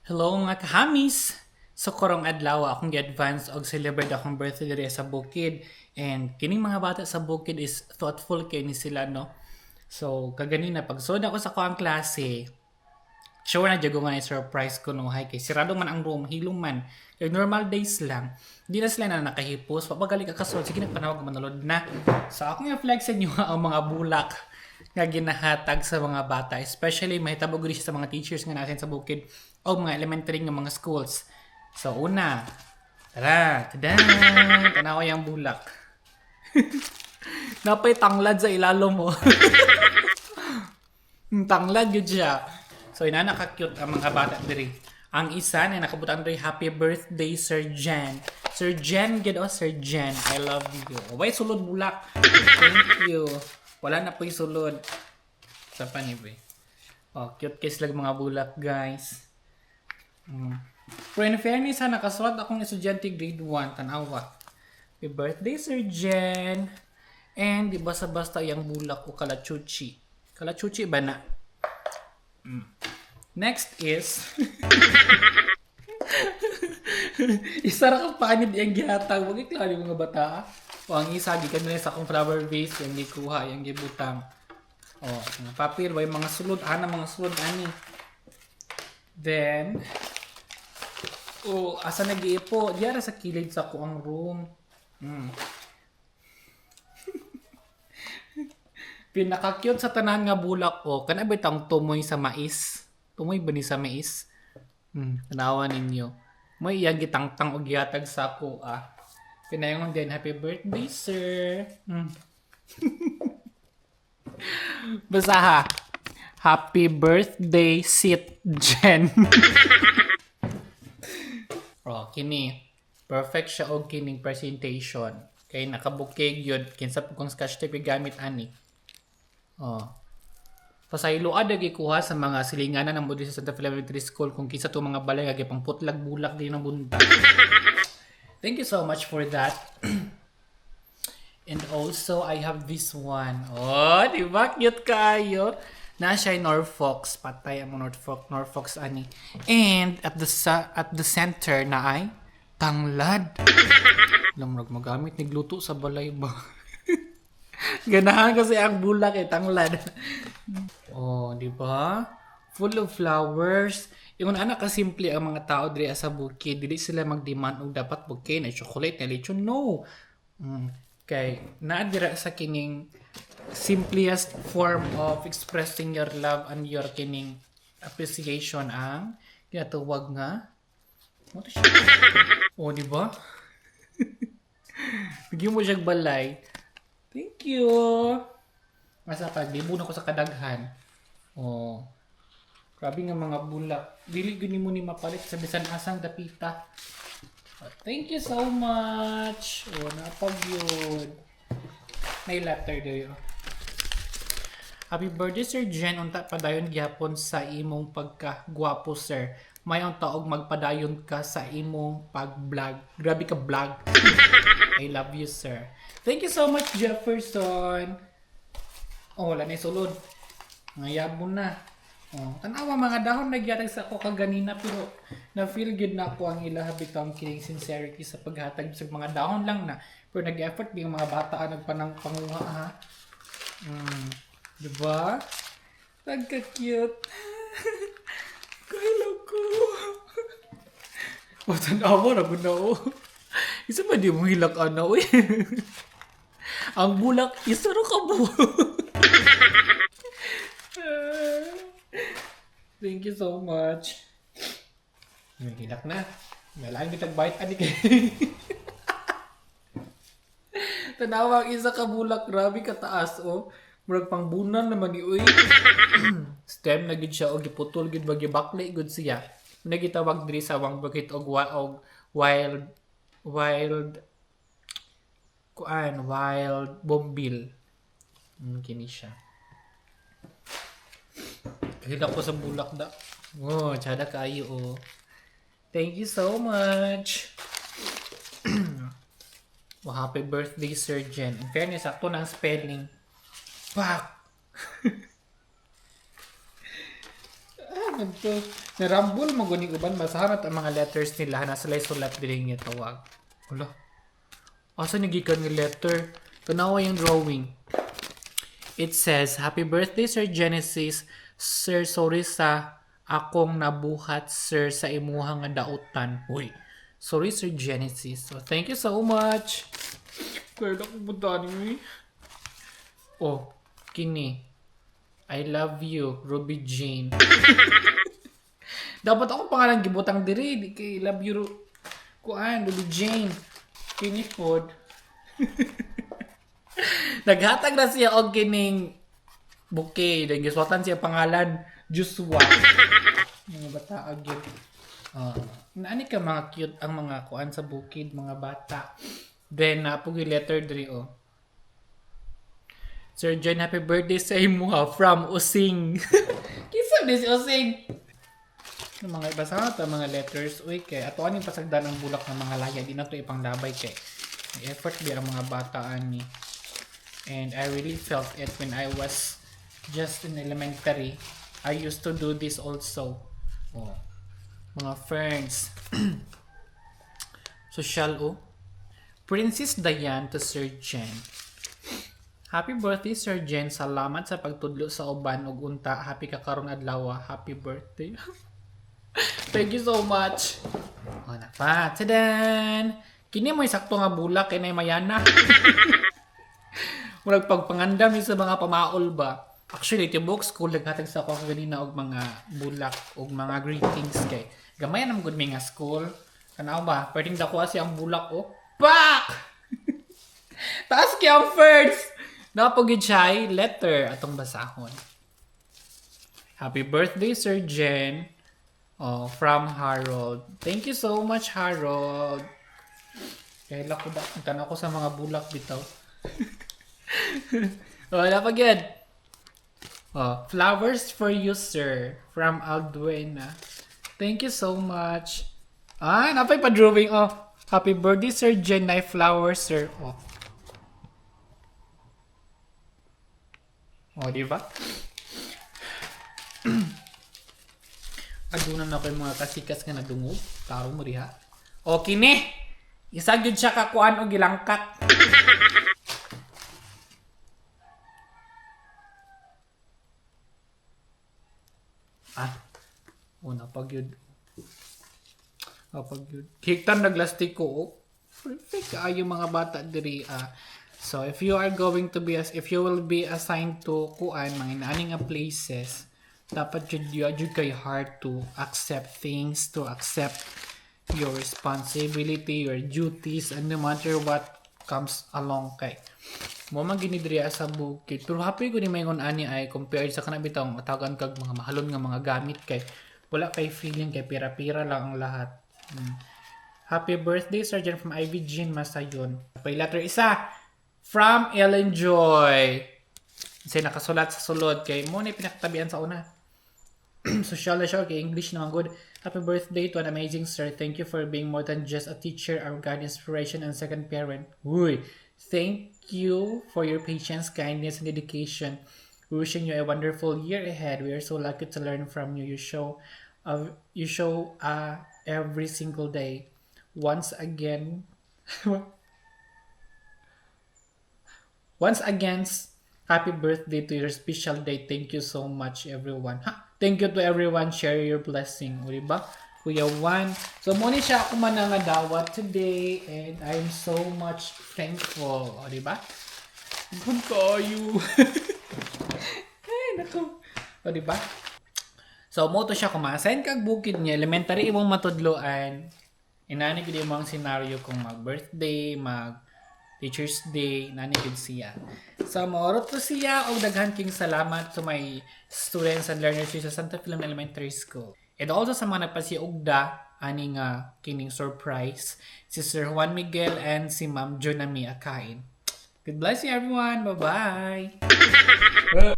Hello mga kahamis! So karong adlaw akong gi-advance og celebrate akong birthday diri sa bukid, and kining mga bata sa bukid is thoughtful kay ni sila, no. So kaganina pag sud ako sa kuang klase, sure na jago nga surprise ko, no, hay kay sirado man ang room, hilom man kay normal days lang, di na sila na nakahipos papagali ka kasod, sige nagpanawag manulod na. So akong i-flex sa inyo ang mga bulak nga ginahatag sa mga bata, especially mahitabo gud siya sa mga teachers nga natin sa bukid o mga elementary nga mga schools. So una, tara, tadan, tanawa yung bulak. Napay tanglad sa ilalo mo. Tanglad yun siya. So ina naka-cute ang mga bata diri. Ang isa na nakabutan diri, happy birthday Sir Jan. Sir Jan gid, oh Sir Jan, I love you. Why sulod bulak? Thank you. Wala na po'y sulod. Sa paniboy. Oh, cute case lang mga bulak, guys. Pero in fairness ha, nakasulat akong estudyante grade 1, tanawa. Happy birthday, Sir Jen. And di basta-basta yung bulak o kalachuchi. Kalachuchi ba na? Next is isa ra ka panid yung gihatag. Huwag iklaro yung mga bata. O ang isa, gikan nila sa akong flower vase, yung gikuha, yung gibutang. O, mga papel, way mga sulod. Mga sulod, ani. Then, asa nag-iipo? Diara sa kilid sa kuang room. Pinaka-cute sa tanan nga bulak ko. Kana ba itang tumoy sa mais? Tumoy ba ni sa mais? Tanawa ninyo. May iyang gitangtang o gihatag sa ako, Pinayong din, happy birthday, sir. Basta ha. Happy birthday, Sit Jen. Kini. Perfect siya og kining presentation. Kay nakabukig yun. Kinsa kung scotch tape gamit ani. Pasaylo ada gikuha sa mga silinganan ng Buddhist Santa Fe Elementary School kung kinsa to mga balay kay pang putlag bulak din ng buntag. Thank you so much for that. And also, I have this one. Oh, di ba? Cute kayo. Nasa Norfolk. Patay ang Norfolk ani. And at the center na ay tanglad. Lamrag magamit nigluto sa balay ba? Ganahan kasi ang bulak tanglad. Oh, di ba? Full of flowers. Yung anak kasimple ang mga tao diri sa bukid, dili sila mag-demand og dapat bouquet na chocolate na lechon. No. Kay naadira sa kining simplest form of expressing your love and your kining appreciation ang ginatawag nga what is oh, di ba? Bigyan mo siyang balay. Thank you. Masa pag libo na ko sa kadaghan. Oh. Grabe nga mga bulak. Dili gani mo ni mapalit sa bisan asang dapita. Thank you so much. Napag yun. May letter dayo. Happy birthday, Sir Jen. Unta padayon gyapon sa imong pagka-gwapo, sir. Mayong taog magpadayon ka sa imong pag-vlog. Grabe ka vlog. I love you, sir. Thank you so much, Jefferson. Wala na sulod. Ngayabon na. Tanawa mga dahon nagyatag sa ako kaganina, pero na-feel good na ako ang ilahabit ang kining sincerity sa paghatag sa mga dahon lang na. Pero nag-effort yung mga bata nagpanang panguha, ha. Diba? Nagka-cute. Kailan ko. Tanawa na ko na, Isa ba di mo hilak ana, Ang bulak, isa ro ka mo. Thank you so much. May hilak na. Malaking kitag bite ani kay. Tanawa ang isa ka bulak, grabe ka taas, Murag pangbunan naman ni uy. Stem na gid siya og giputol gid bagyo bakli gud siya. Nagitawag diri sa wang bukit og wild bombil. Kini siya. Kahit ako sa bulak da. Tsada kayo, Thank you so much. Happy birthday, Sir Jen. In fairness, sakto ng spelling. Fuck! Ito, narambol mo guning uban. Basahan at ang mga letters nila. Nasa lay sulat din niya tawag. Wala. Asa nagikan ng letter? Tanawa yung drawing. It says, Happy birthday, Sir Genesis. Sir, sorry sa akong nabuhat, sir, sa imuha nga dautan. Uy, sorry, Sir Genesis. So, thank you so much. Kaya na kong puntaan mo. Oh, kini. I love you, Ruby Jane. Dapat ako pangalang gibutang diri. Di kay love you, kuan, Ruby Jane. Kini pod. Naghatag na siya og kining bouquet. Then giswatan siya pangalan Joshua. Mga bata agad. Naani ka mga cute ang mga kuan sa bukid, mga bata. Then napog yung letter diri oh. Sir John, happy birthday sa imo ha from Using. Kisa ni si Using. Yung mga ibasa ito, mga letters. Uy, kay ato aning pasagdan ang bulak ng mga laya. Di na ito ipanglabay kay. May effort di ang mga bataan ni. And I really felt it when I was just in elementary. I used to do this also. Oh. Mga ferns. Social oh. Princess Diane to Sir Jen. Happy birthday, Sir Jen. Salamat sa pagtudlo sa uban ug unta. Happy ka karon adlaw. Happy birthday. Thank you so much. O na pa. Tadan! Kini mo sakto nga bulak kay nay mayana. Murag pagpangandam ni sa mga pamaol ba. Actually, tibok school naghatag sa ako kanina og mga bulak og mga greetings kay. Gamay nam gud mi nga school. Kanaw ba? Pwedeng dako siya ang bulak oh. Pak! Taas kaya first! Napagid siya letter atong basahon. Happy birthday, Sir Jen. Oh, from Harold. Thank you so much, Harold. Kaya ko ba? Tanaw ko sa mga bulak bitaw. Oh, napagid. Oh, flowers for you, sir. From Alduena. Thank you so much. Ah, napay pa drawing. Oh, happy birthday, Sir Jen. Nice flowers, sir. Oh. Oh, di ba? Adunan na ko yung mga kasikas nga nadungog. Taro mo riha. O, kini! Isa gyud siya kakuan o gilangkat. Una pag yun. Pag yun. Hiktan naglastik ko. Oh. Perfect yung mga bata diri. So, if you are going to be, if you will be assigned to kuan, mga inaaning nga places, dapat yun kay hard to accept things, to accept your responsibility, your duties, and no matter what comes along kay. Mo man ginidriya sa bukid. Pero happy ko ni mayngon ani ay compared sa kanabitang matagan kag mga mahalon nga mga gamit kay wala kay feeling kay pira-pira lang ang lahat. Happy birthday, Sergeant from Ivy Jean Masayon. Pay letter isa from Ellen Joy. Kasi nakasulat sa sulod kay mo na pinakatabihan sa una. Social na siya kay English naman good. Happy birthday to an amazing sir. Thank you for being more than just a teacher, our guide, inspiration, and second parent. Uy, thank you for your patience, kindness, and dedication. Wishing you a wonderful year ahead. We are so lucky to learn from you. You show every single day. Once again, happy birthday to your special day. Thank you so much, everyone. Thank you to everyone. Share your blessing. O, diba? Kuya Juan. So, muna siya ako manangadawat today. And I'm so much thankful. O, diba? Good kayo. Ay, naku. O, diba? So, mo to siya kumasayin kag bukid niya. Elementary imong matudloan. Inani gid imong scenario kung mag-birthday, Teacher's Day, nanigid siya. So, maorot to siya o daghan king salamat to my students and learners sa Santa Filomena Elementary School. And also sa mga nagpasiugda, aning kining surprise, si Sir Juan Miguel and si Ma'am Jonami Akain. God bless you everyone. Bye-bye!